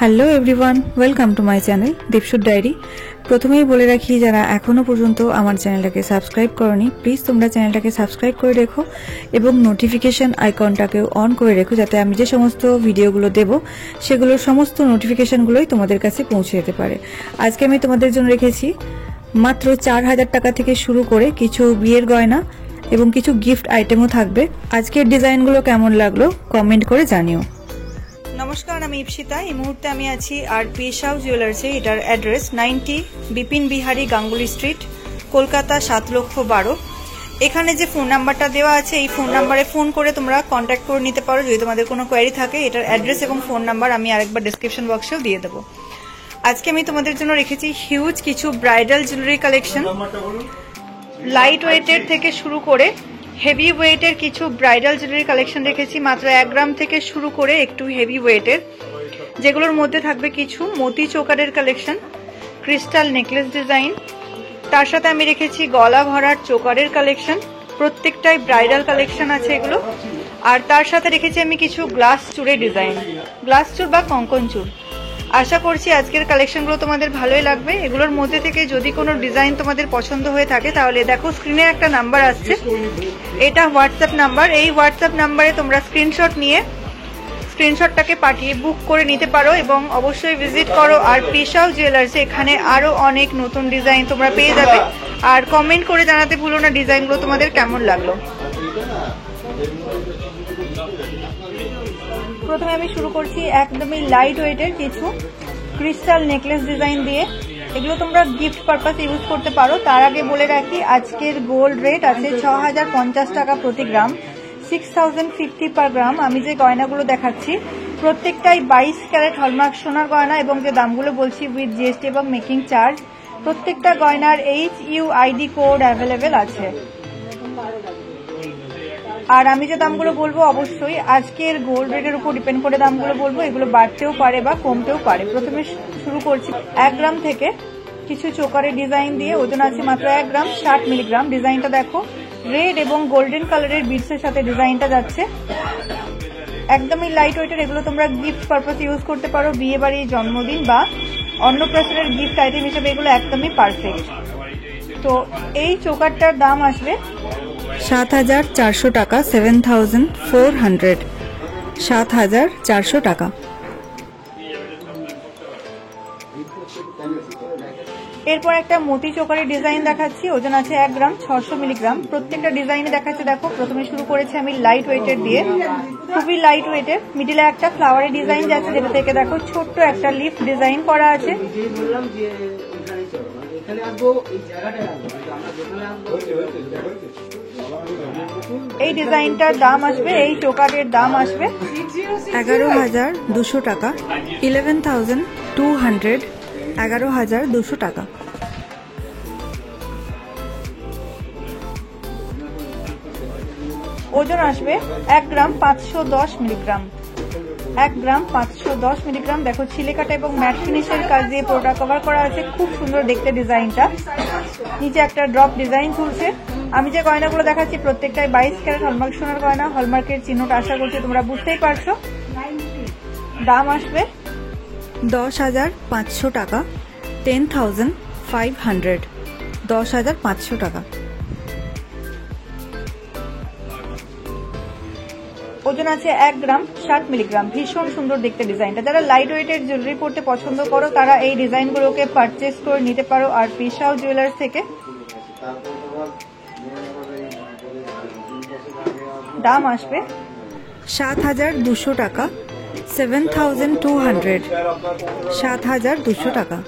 Hello everyone, welcome to my channel দীপশুর diary. প্রথমেই বলে রাখি, যারা এখনও পর্যন্ত আমার চ্যানেলটাকে সাবস্ক্রাইব করনি, প্লিজ তোমরা চ্যানেলটাকে সাবস্ক্রাইব করে রেখো এবং নোটিফিকেশান আইকনটাকেও অন করে রেখো, যাতে আমি যে সমস্ত ভিডিওগুলো দেব সেগুলোর সমস্ত নোটিফিকেশানগুলোই তোমাদের কাছে পৌঁছে যেতে পারে। আজকে আমি তোমাদের জন্য রেখেছি মাত্র 4000 টাকা থেকে শুরু করে কিছু বিয়ের গয়না এবং কিছু গিফট আইটেমও থাকবে। আজকের ডিজাইনগুলো কেমন লাগলো কমেন্ট করে জানিও। নমস্কার, আমি ইপসিতা। এই মুহূর্তে আমি আছি আর পি সাউ জুয়েলার্সে। এটার অ্যাড্রেস 90 বিপিন বিহারী গাঙ্গুলি স্ট্রিট, কলকাতা 7,12,000। এখানে যে ফোন নাম্বারটা দেওয়া আছে, এই ফোন নাম্বারে ফোন করে তোমরা কন্ট্যাক্ট করে নিতে পারো যদি তোমাদের কোনো কোয়ারি থাকে। এটার অ্যাড্রেস এবং ফোন নাম্বার আমি আরেকবার ডেসক্রিপশন বক্সেও দিয়ে দেবো। আজকে আমি তোমাদের জন্য রেখেছি হিউজ কিছু ব্রাইডাল জুয়েলারি কালেকশন। লাইট ওয়েটের থেকে শুরু করে হেভি ওয়েটের কিছু ব্রাইডাল জুয়েলারি কালেকশন রেখেছি, মাত্র 1 গ্রাম থেকে শুরু করে একটু হেভি ওয়েটের, যেগুলোর মধ্যে থাকবে কিছু মতি চোকারের কালেকশন, ক্রিস্টাল নেকলেস ডিজাইন। তার সাথে আমি রেখেছি গলা ভরার চোকারের কালেকশন, প্রত্যেকটাই ব্রাইডাল কালেকশন আছে এগুলো। আর তার সাথে রেখেছি আমি কিছু গ্লাস চুড়ের ডিজাইন, গ্লাস চুড় বা কঙ্কন চুড়। আশা করছি আজকের কালেকশনগুলো তোমাদের ভালোই লাগবে। এগুলোর মধ্যে থেকে যদি কোনো ডিজাইন তোমাদের পছন্দ হয়ে থাকে তাহলে দেখো স্ক্রিনে একটা নাম্বার আসছে, এটা হোয়াটসঅ্যাপ নাম্বার। এই হোয়াটসঅ্যাপ নাম্বারে তোমরা স্ক্রিনশটটাকে পাঠিয়ে বুক করে নিতে পারো এবং অবশ্যই ভিজিট করো আর পি সাউ জুয়েলার্সে। এখানে আরো অনেক নতুন ডিজাইন তোমরা পেয়ে যাবে। আর কমেন্ট করে জানাতে ভুলো না ডিজাইনগুলো তোমাদের কেমন লাগলো। প্রথমে আমি শুরু করছি একদমই লাইট ওয়েটের কিছু ক্রিস্টাল নেকলেস ডিজাইন দিয়ে। এগুলো তোমরা গিফট পারপাস ইউজ করতে পারো। তার আগে বলে রাখি, আজকের গোল্ড রেট আছে 6050 টাকা প্রতি গ্রাম, 6050 পার গ্রাম। আমি যে গয়নাগুলো দেখাচ্ছি প্রত্যেকটাই 22 ক্যারেট হলমার্ক সোনার গয়না এবং যে দামগুলো বলছি উইথ জিএসটি এবং মেকিং চার্জ। প্রত্যেকটা গয়নার HUID কোড অ্যাভেলেবেল আছে। আর আমি যে দামগুলো বলবো অবশ্যই আজকের গোল্ড রেটের উপর ডিপেন্ড করে দামগুলো বলবো, এগুলো বাড়তেও পারে বা কমতেও পারে। প্রথমে শুরু করছি 1 গ্রাম থেকে কিছু চোকারের ডিজাইন দিয়ে। ওজন আছে মাত্র 1 গ্রাম 60 মিলিগ্রাম। ডিজাইনটা দেখো, রেড এবং গোল্ডেন কালারের বিটসের সাথে ডিজাইনটা যাচ্ছে। একদমই লাইট ওয়েটের, এগুলো তোমরা গিফট পারপাস ইউজ করতে পারো, বিয়ে বাড়ি, জন্মদিন বা অন্নপ্রাশনের গিফট আইটেম হিসেবে এগুলো একদমই পারফেক্ট। তো এই চোকারটার দাম আসবে 7400 টাকা, 7400, 7400 টাকা। এরপর একটা মতি চোকারের ডিজাইন দেখাচ্ছি, ওজন আছে 1 গ্রাম 600 মিলিগ্রাম। প্রত্যেকটা ডিজাইনে দেখাচ্ছে দেখো। প্রথমে শুরু করেছি আমি লাইট ওয়েটের দিয়ে, খুবই লাইট ওয়েটের। মিডিলে একটা ফ্লাওয়ারের ডিজাইন যাচ্ছে, যেটা থেকে দেখো ছোট্ট একটা লিফ ডিজাইন করা আছে। এই ডিজাইনটার দাম আসবে, এই চোকারের দাম আসবে 11200 টাকা, 11200, 11200 টাকা। ওজন আসবে 1 গ্রাম 510 মিলিগ্রাম, 1 গ্রাম 510 মিলিগ্রাম। দেখো ছিলেকাটা এবং ম্যাট ফিনিশের কাজ দিয়ে পুরোটা কভার করা আছে, খুব সুন্দর দেখতে ডিজাইনটা। নিচে একটা ড্রপ ডিজাইন ঝুলছে। আমি যে গয়নাগুলো দেখাচ্ছি প্রত্যেকটাই 22 ক্যারেট হলমার্ক সোনার গয়না। হলমার্কের চিহ্নটা আশা করছি তোমরা বুঝতেই পারছো। দাম আসবে 10500 টাকা, 10500, 10500 টাকা। ওজন আছে 1 গ্রাম 60 মিলিগ্রাম। ভীষণ সুন্দর দেখতে ডিজাইনটা। যারা লাইট ওয়েটের জুয়েলারি পরতে পছন্দ করো তারা এই ডিজাইনগুলোকে পারচেস করে নিতে পারো আর পি সাউ জুয়েলার্স থেকে। দাম আসবে 7200 টাকা, 7200, 7200 টাকা।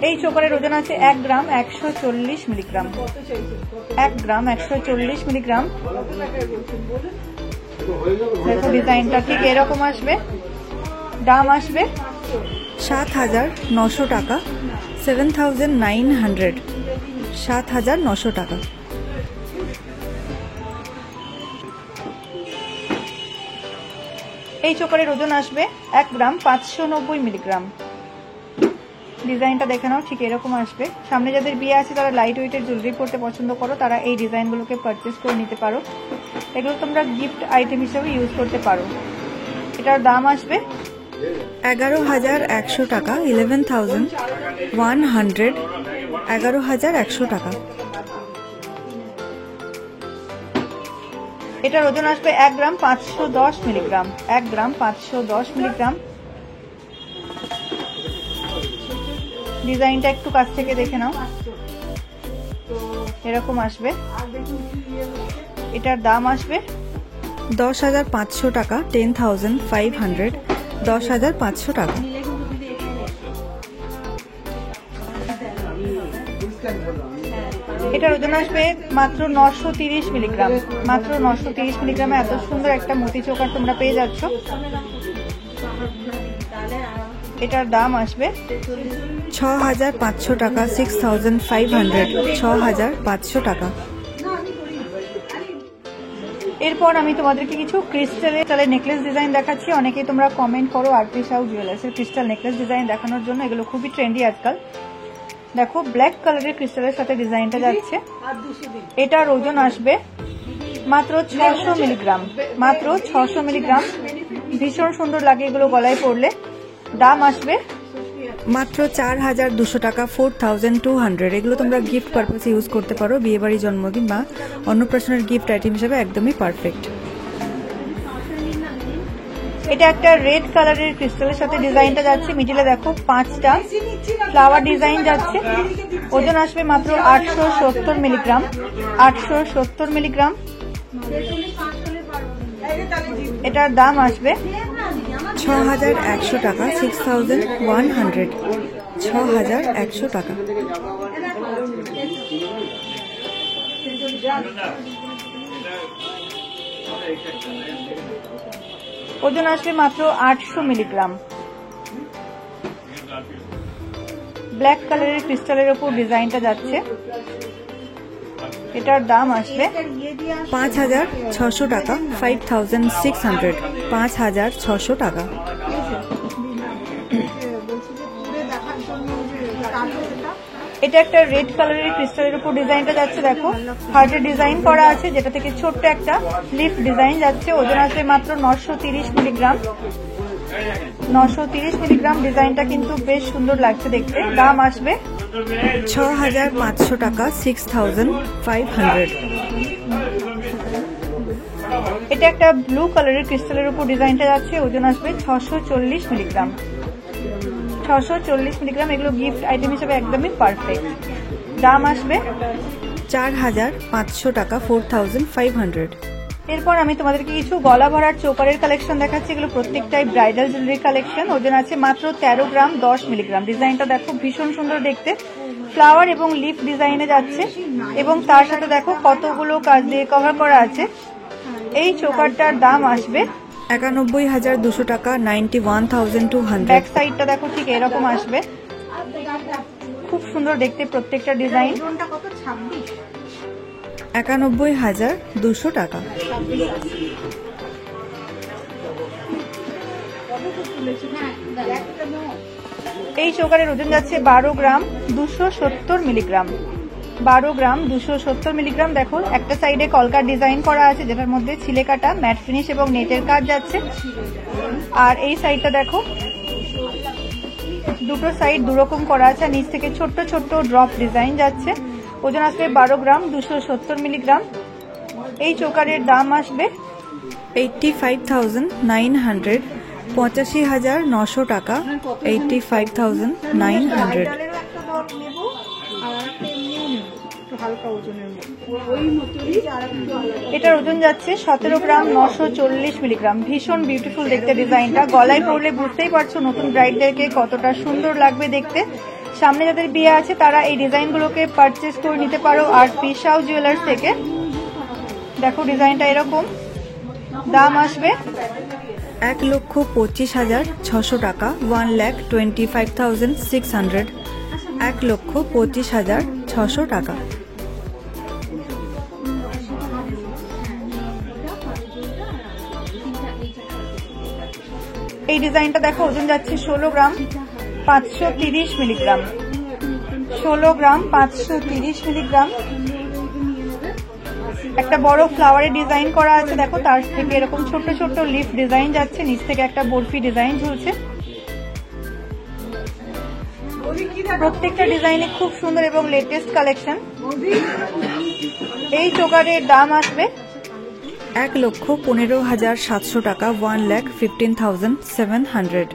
এই চোকারের ওজন আছে 1 গ্রাম 140 মিলিগ্রাম, 1 গ্রাম 140 মিলিগ্রাম। দেখো ডিজাইনটা ঠিক এরকম আসবে। দাম আসবে 7900 টাকা, 7900, 7900 টাকা। এই চোকারের ওজন আসবে 1 গ্রাম 590 মিলিগ্রাম, ডিজাইনটা দেখে নাও, ঠিক এরকম আসবে। সামনে যাদের বিয়ে আছে তারা লাইট ওয়েটের জুয়েলারি পরতে পছন্দ করো, তারা এই ডিজাইনগুলোকে পারচেস করে নিতে পারো। এগুলো তোমরা গিফট আইটেম হিসেবে ইউজ করতে পারো। এটার দাম আসবে 11,100 টাকা, 11,100, 11,100 টাকা। এটার ওজন আসবে 1 গ্রাম 510 মিলিগ্রাম, 1 গ্রাম 510 মিলিগ্রাম। ডিজাইনটা একটু কাছ থেকে দেখে নাও, এরকম আসবে। এটার দাম আসবে 10,500 টাকা, 10,500, 10,500 টাকা। এটার ওজন আসবে মাত্র 930 মিলিগ্রাম, মাত্র 930 মিলিগ্রামে এত সুন্দর একটা মতি চোকার তোমরা পেয়ে যাচ্ছ। এটার দাম আসবে 6,500 টাকা, 6,500, 6,500 টাকা। এরপর আমি তোমাদেরকে কিছু ক্রিস্টালের নেকলেস ডিজাইন দেখাচ্ছি। অনেকেই তোমরা কমেন্ট করো আরপি সাউ জুয়েলার্সের ক্রিস্টাল নেকলেস ডিজাইন দেখানোর জন্য, এগুলো খুবই ট্রেন্ডি আজকাল। দেখো ব্ল্যাক কালারের ক্রিস্টালের সাথে ডিজাইনটা যাচ্ছে। এটার ওজন আসবে মাত্র 600 মিলিগ্রাম, মাত্র 600 মিলিগ্রাম। ভীষণ সুন্দর লাগে এগুলো গলায় পরলে। দাম আসবে মাত্র 4,200 টাকা, 4,200। এগুলো তোমরা গিফট পারপাসে ইউজ করতে পারো, বিয়েবাড়ি, জন্মদিন বা অন্নপ্রাশনের গিফট আইটেম হিসেবে একদমই পারফেক্ট। এটা একটা রেড কালারের ক্রিস্টালের সাথে ডিজাইনটা যাচ্ছে। মিডিলে দেখো 5টা ফ্লাওয়ার ডিজাইন যাচ্ছে। ওজন আসবে মাত্র 870 মিলিগ্রাম, 870 মিলিগ্রাম। এটার দাম আসবে 6,100 টাকা, 6,100, 6,100 টাকা। ওজন আসবে মাত্র 800 মিলিগ্রাম। ব্ল্যাক কালারের ক্রিস্টালের উপর ডিজাইনটা যাচ্ছে। এটার দাম আসবে 5,600 টাকা, 5,600, 5,600 টাকা। এটা একটা রেড কালারের ক্রিস্টালের উপর ডিজাইনটা যাচ্ছে। দেখো হার্টের ডিজাইন করা আছে, যেটা থেকে ছোট্ট একটা লিফ ডিজাইন যাচ্ছে। ওজন আসবে মাত্র 930 মিলিগ্রাম, 930 মিলিগ্রাম। ডিজাইনটা কিন্তু বেশ সুন্দর লাগছে দেখতে। দাম আসবে 6,500 টাকা, 6,500। এটা একটা ব্লু কালারের ক্রিস্টালের উপর ডিজাইনটা যাচ্ছে। ওজন আসবে 640 মিলিগ্রাম, 640 মিলিগ্রাম। এগুলো গিফট আইটেম হিসেবে একদমই পারফেক্ট। দাম আসবে 4,500 টাকা, 4,500। এরপর আমি তোমাদেরকে কিছু গলা ভরার চোকারের কালেকশন দেখাচ্ছি। এগুলো প্রত্যেকটাই ব্রাইডাল জুয়েলারি কালেকশন। ওজন আছে মাত্র 13 গ্রাম 10 মিলিগ্রাম। ডিজাইনটা দেখো ভীষণ সুন্দর দেখতে, ফ্লাওয়ার এবং লিফ ডিজাইনে যাচ্ছে এবং তার সাথে দেখো কতগুলো কাজ দিয়ে কভার করা আছে। এই চোকারটার দাম আসবে 91,200 টাকা, 91,200। ব্যাক সাইডটা দেখো ঠিক এরকম আসবে, খুব সুন্দর দেখতে প্রত্যেকটা ডিজাইন। 91,200 টাকা। এই চোকারের ওজন যাচ্ছে 12 গ্রাম 270 মিলিগ্রাম, 12 গ্রাম 270 মিলিগ্রাম। দেখো একটা সাইডে কলকার ডিজাইন করা আছে, যেটার মধ্যে ছিলে কাটা ম্যাট ফিনিশ এবং নেটের কাজ যাচ্ছে। আর এই সাইডটা দেখো দুটো সাইড দুরকম করা আছে, নিচ থেকে ছোট্ট ছোট্ট ড্রপ ডিজাইন যাচ্ছে। ওজন আসবে 12 গ্রাম 270 মিলিগ্রাম। এই চোকারের দাম আসবে 85,900, 85,900 টাকা, 85,900। এটার ওজন যাচ্ছে 17 গ্রাম 940 মিলিগ্রাম। ভীষণ বিউটিফুল দেখতে ডিজাইনটা। গলায় পরলে বুঝতেই পারছো নতুন ব্রাইডদেরকে কতটা সুন্দর লাগবে দেখতে। সামনে যাদের বিয়ে আছে তারা এই ডিজাইনগুলোকে পারচেস করে নিতে পারো আরপি সাউ জুয়েলার্স থেকে। দেখো ডিজাইনটা এরকম। দাম আসবে 1,25,600 টাকা, 1,25,600, 1,25,600 টাকা। এই ডিজাইনটা দেখো ওজন যাচ্ছে 16 গ্রাম 530 মিলিগ্রাম, 16 গ্রাম 530 মিলিগ্রাম। একটা বড় ফ্লাওয়ারের ডিজাইন করা আছে, দেখো তার থেকে এরকম ছোট ছোট লিফ ডিজাইন যাচ্ছে, নিচ থেকে একটা বরফি ডিজাইন ঝুলছে। প্রত্যেকটা ডিজাইনে খুব সুন্দর এবং লেটেস্ট কালেকশন। এই চোকারের দাম আসবে 1,15,700 টাকা, 1,15,700।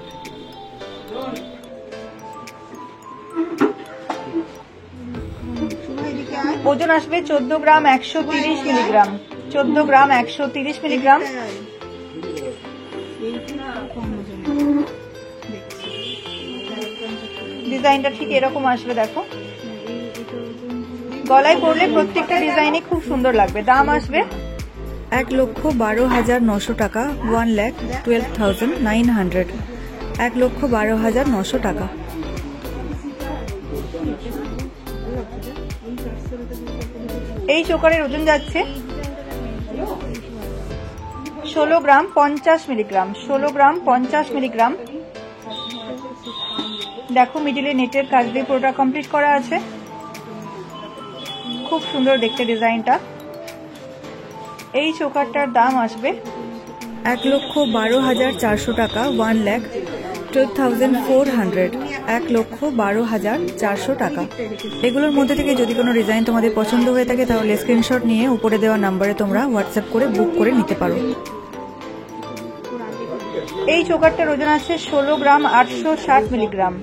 ওজন আসবে 14 গ্রাম 130 মিলিগ্রাম, 14 গ্রাম 130 মিলিগ্রাম। ডিজাইনটা ঠিক এরকম আসবে, দেখো গলায় পরলে প্রত্যেকটা ডিজাইনে খুব সুন্দর লাগবে। দাম আসবে 1,12,900 টাকা, 1,12,900, 1,12,900 টাকা। এই চোকারের ওজন যাচ্ছে 16 গ্রাম 50 মিলিগ্রাম, 16 গ্রাম 50 মিলিগ্রাম। দেখো মিডিলে নেটের কাজ দিয়ে পুরোটা কমপ্লিট করা আছে, খুব সুন্দর দেখতে ডিজাইনটা। এই চোকারটার দাম আসবে 1,12,400 টাকা, 1,12,400, 1,12,400 টাকা। এগুলোর মধ্যে থেকে যদি কোনো ডিজাইন তোমাদের পছন্দ হয়ে থাকে তাহলে স্ক্রিনশট নিয়ে উপরে দেওয়া নাম্বারে তোমরা হোয়াটসঅ্যাপ করে বুক করে নিতে পারো। এই চোকারটার ওজন আছে 16 গ্রাম 860 মিলিগ্রাম,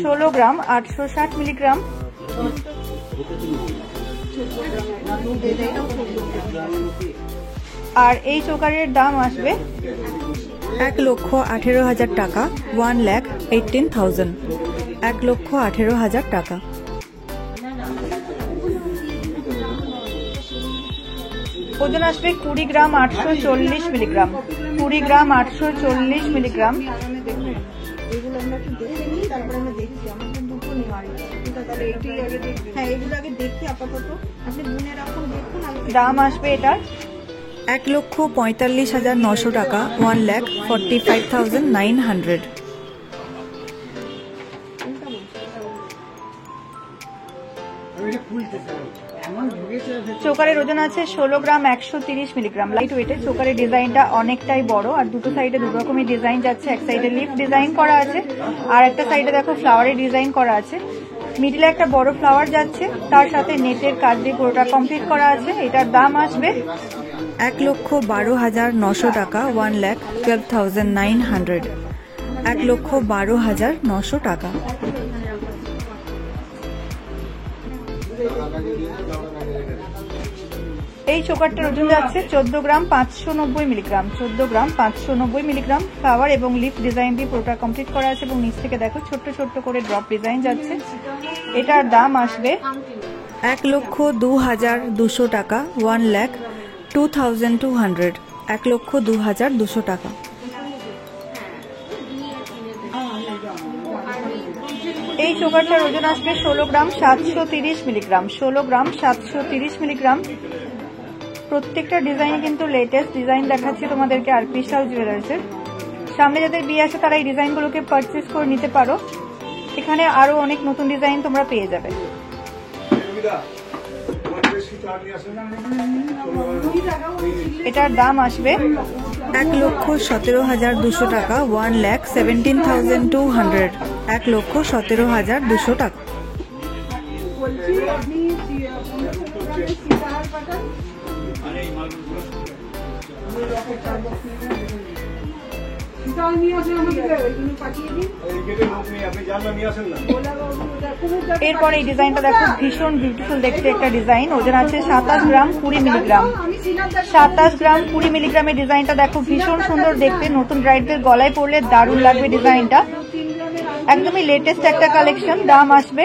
16 গ্রাম 860 মিলিগ্রাম। আর এই চোকারের দাম আসবে 1,18,000 টাকা, 1,18,000, 1,18,000 টাকা। ওজন আসবে 20 গ্রাম 840 মিলিগ্রাম, 20 গ্রাম 840 মিলিগ্রাম। দাম আসবে এটার 1,45,900 টাকা, 1,45,900। চোকারের ওজন আছে 16 গ্রাম 130 মিলিগ্রাম। লাইট ওয়েটে চোকারের ডিজাইনটা অনেকটাই বড়, আর দুটো সাইডে দু রকমের ডিজাইন যাচ্ছে। এক সাইডে লিফ ডিজাইন করা আছে, আর একটা সাইডে দেখো ফ্লাওয়ারের ডিজাইন করা আছে। মিডিলে একটা বড় ফ্লাওয়ার যাচ্ছে, তার সাথে নেটের কাজ দিয়ে পুরোটা কমপ্লিট করা আছে। এটার দাম আসবে 1,12,900 টাকা, 1,12,900, 1,12,900 টাকা। এই চোকারটার ওজন যাচ্ছে 14 গ্রাম 590 মিলিগ্রাম, 14 গ্রাম 590 মিলিগ্রাম। ফ্লাওয়ার এবং লিফ ডিজাইন দিয়ে পুরোটা কমপ্লিট করা আছে, এবং নিচ থেকে দেখো ছোট্ট ছোট্ট করে ড্রপ ডিজাইন যাচ্ছে। এটার দাম আসবে 1,02,200 টাকা, 1,02,200, 1,02,200 টাকা। এই চোকারটার ওজন আসবে 16 গ্রাম 730 মিলিগ্রাম, 16 গ্রাম 730 মিলিগ্রাম। প্রত্যেকটা ডিজাইন কিন্তু লেটেস্ট ডিজাইন দেখাচ্ছি তোমাদেরকে আর ক্রিস্টাল জুয়েলার্সের। সামনে যাদের বিয়ে আছে তারা এই ডিজাইনগুলোকে পারচেস করে নিতে পারো, এখানে আরো অনেক নতুন ডিজাইন তোমরা পেয়ে যাবে। এটার দাম আসবে 1,17,200 টাকা, 1,17,200, 1,17,200 টাকা। এরপর এই ডিজাইনটা দেখো, ভীষণ বিউটিফুল দেখতে একটা ডিজাইন। ওজন আছে 27 গ্রাম 20 মিলিগ্রাম, 27 গ্রাম 20 মিলিগ্রামের ডিজাইনটা দেখো, ভীষণ সুন্দর দেখতে। নতুন ব্রাইডদের গলায় পরলে দারুণ লাগবে ডিজাইনটা, একদমই লেটেস্ট একটা কালেকশন। দাম আসবে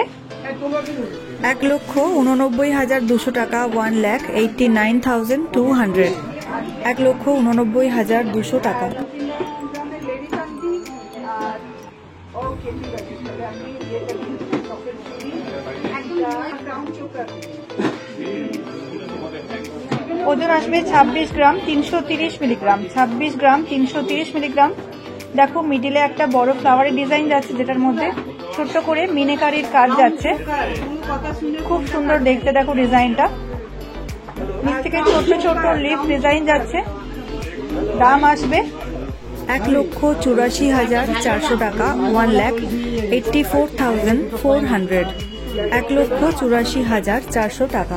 1,89,200 টাকা, 1,89,200, 1,89,200 টাকা। ওজন আসবে 26 গ্রাম 330 মিলিগ্রাম, 26 গ্রাম 330 মিলিগ্রাম। দেখো মিডিলে একটা বড় ফ্লাওয়ারের ডিজাইন যাচ্ছে, যেটার মধ্যে ছোট্ট করে মিনাকারির কাজ যাচ্ছে, খুব সুন্দর দেখতে। দেখো ডিজাইনটা নিচ থেকে ছোট্ট ছোট্ট লিফ ডিজাইন যাচ্ছে। দাম আসবে 1,84,400 টাকা, 1,84,400, 1,84,400 টাকা।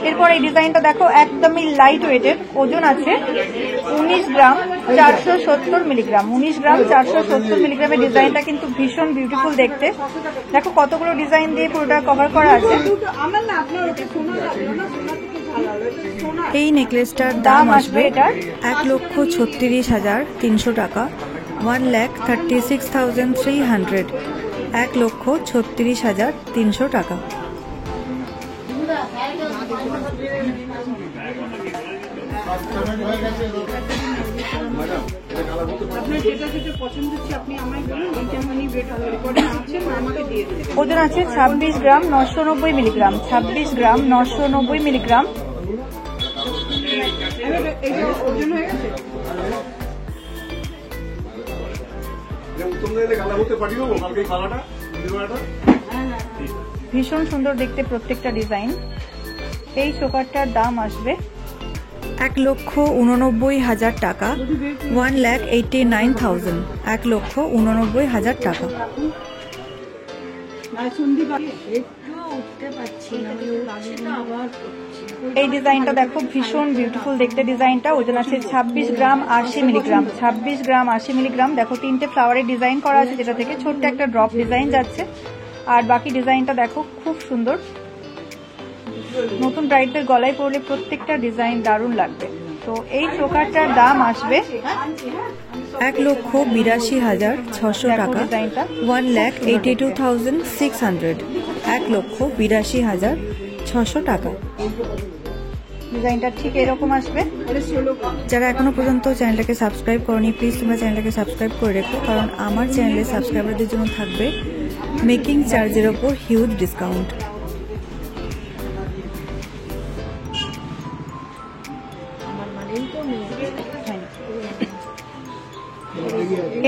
এরপর এই ডিজাইনটা দেখো একদমই লাইট ওয়েটের, ওজন আছে 19 গ্রাম 470 মিলিগ্রাম। 19 গ্রাম 470 মিলিগ্রামের ডিজাইনটা কিন্তু ভীষণ বিউটিফুল দেখতে। দেখো কতগুলো ডিজাইন দিয়ে পুরোটা কভার করা আছে। এই নেকলেসটার দাম আসবে 1,36,300 টাকা, 1,36,300, 1,36,300 টাকা। ওজন আছে 26 গ্রাম 990 মিলিগ্রাম, 26 গ্রাম 990 মিলিগ্রাম। ভীষণ সুন্দর দেখতে প্রত্যেকটা ডিজাইন। এই চোকারটার দাম আসবে 1,89,000 টাকা, 1,89,000, 1,89,000 টাকা। এই ডিজাইনটা দেখো ভীষণ বিউটিফুল দেখতে ডিজাইনটা। ওজন আছে 26 গ্রাম 80 মিলিগ্রাম, 26 গ্রাম 80 মিলিগ্রাম। দেখো তিনটে ফ্লাওয়ারের ডিজাইন করা আছে, যেটা থেকে ছোট্ট একটা ড্রপ ডিজাইন যাচ্ছে। আর বাকি ডিজাইনটা দেখো খুব সুন্দর। নতুন ব্রাইডদের গলায় পরলে প্রত্যেকটা ডিজাইন দারুণ লাগবে। তো এই চোকারটার দাম আসবে 1,82,600 টাকা, 1,82,600, 1,82,600 টাকা। ডিজাইনটা ঠিক এরকম আসবে। যারা এখনো পর্যন্ত চ্যানেলটাকে সাবস্ক্রাইব করনি, প্লিজ তোমরা চ্যানেলটাকে সাবস্ক্রাইব করে রেখো, কারণ আমার চ্যানেলে সাবস্ক্রাইবারদের জন্য থাকবে মেকিং চার্জের ওপর হিউজ ডিসকাউন্ট।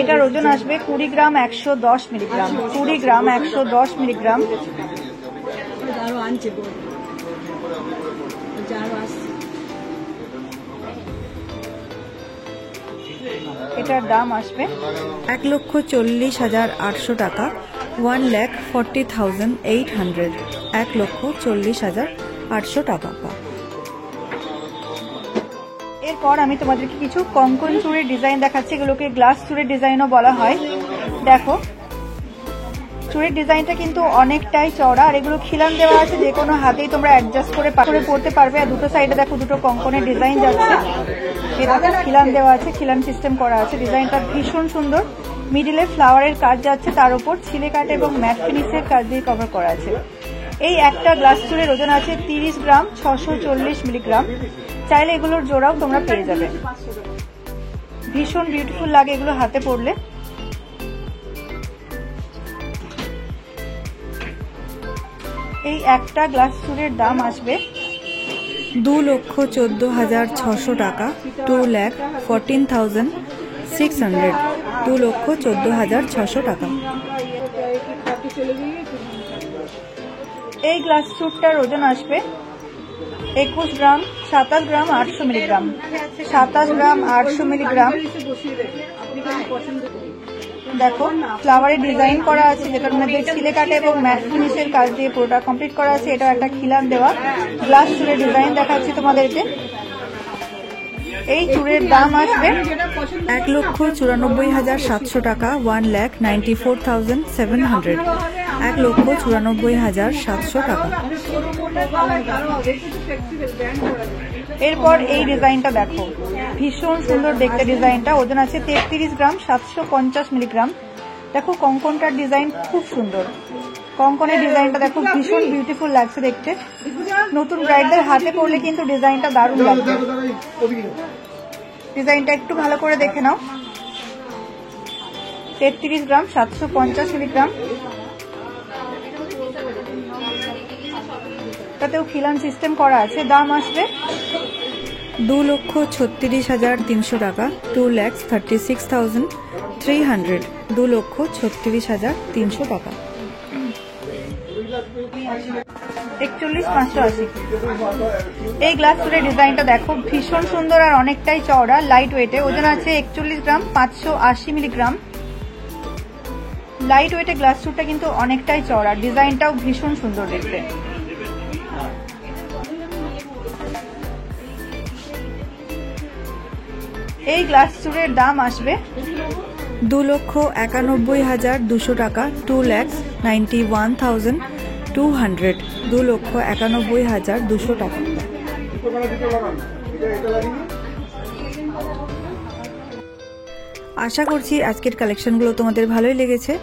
এটার ওজন আসবে 20 গ্রাম 110 মিলিগ্রাম, 20 গ্রাম 110 মিলিগ্রাম। এটার দাম আসবে 1,40,800 টাকা, 1,40,800, 1,40,800 টাকা। এরপর আমি তোমাদেরকে কিছু কঙ্কন চুড়ির ডিজাইন দেখাচ্ছি। এগুলোকে গ্লাস চুড়ির ডিজাইনও বলা হয়। দেখো চুড়ির ডিজাইনটা কিন্তু অনেকটাই চওড়া, আর এগুলো খিলান দেওয়া আছে, যে কোনো হাতেই তোমরা অ্যাডজাস্ট করে পরতে পারবে। আর দুটো সাইডে দেখো দুটো কঙ্কনের ডিজাইন যাচ্ছে, এটাতে খিলান দেওয়া আছে, খিলান সিস্টেম করা আছে। ডিজাইনটা ভীষণ সুন্দর। মিডিলে ফ্লাওয়ারের কাজ যাচ্ছে, তার উপর ছিলে কাট এবং ম্যাট ফিনিশের কাজ দিয়ে কভার করা আছে। এই একটা গ্লাস চুড়ির ওজন আছে 30 গ্রাম 640 মিলিগ্রাম। চাইলে এগুলোর জোড়াও তোমরা পেয়ে যাবে। ভীষণ বিউটিফুল লাগে এগুলো হাতে পরলে। এই একটা গ্লাস চুড়ির দাম আসবে 2,14,600 টাকা, 2,14,600, 2,14,600 টাকা। এই গ্লাস চুড়টার ওজন আসবে 21 গ্রাম 27 গ্রাম 800 মিলিগ্রাম, 27 গ্রাম 800 মিলিগ্রাম। দেখো ফ্লাওয়ারের ডিজাইন করা আছে, যেটার মধ্যে ছিলে কাটে এবং ম্যাট ফিনিশের কাজ দিয়ে পুরোটা কমপ্লিট করা আছে। এটা একটা খিলান দেওয়া গ্লাস চুড়ের ডিজাইন দেখাচ্ছি তোমাদেরকে। এই চুড়ের দাম আসবে 1,94,700 টাকা, 1,94,700, 1,94,700 টাকা। এরপর এই ডিজাইনটা দেখো ভীষণ সুন্দর দেখতে ডিজাইনটা। ওজন আছে 33 গ্রাম 750 মিলিগ্রাম। দেখো কঙ্কনটার ডিজাইন খুব সুন্দর। কঙ্কনের ডিজাইনটা দেখো ভীষণ বিউটিফুল লাগছে দেখতে। নতুন ব্রাইডদের হাতে পরলে কিন্তু ডিজাইনটা দারুণ লাগবে। ডিজাইনটা একটু ভালো করে দেখে নাও। 33 গ্রাম 750 মিলিগ্রাম। এটাতেও খিলান সিস্টেম করা আছে। দাম আসবে 2,36,300 টাকা, 2,36,300, 2,36,300 টাকা। 41,580। এই গ্লাস চুড়ির ডিজাইনটা দেখো, ভীষণ সুন্দর আর অনেকটাই চওড়া, লাইট ওয়েটে, ওজন আছে 41 গ্রাম, 580 মিলিগ্রাম। লাইট ওয়েটে গ্লাস চুড়টা কিন্তু অনেকটাই চওড়া, ডিজাইনটাও ভীষণ সুন্দর দেখতে। এই গ্লাস চুড়ের দাম আসবে 2,91,200 টাকা, 2,91,200, 2,91,200 টাকা। আশা করছি আজকের কালেকশনগুলো তোমাদের ভালোই লেগেছে।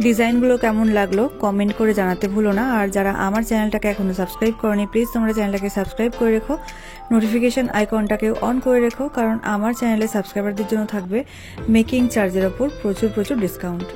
ডিজাইনগুলো কেমন লাগলো কমেন্ট করে জানাতে ভুলো না। আর যারা আমার চ্যানেলটাকে এখনো সাবস্ক্রাইব করনি, প্লিজ তোমরা চ্যানেলটাকে সাবস্ক্রাইব করে রেখো, নোটিফিকেশন আইকনটাকে অন করে রেখো, কারণ আমার চ্যানেলে সাবস্ক্রাইবারদের জন্য থাকবে মেকিং চার্জের ওপর প্রচুর ডিসকাউন্ট।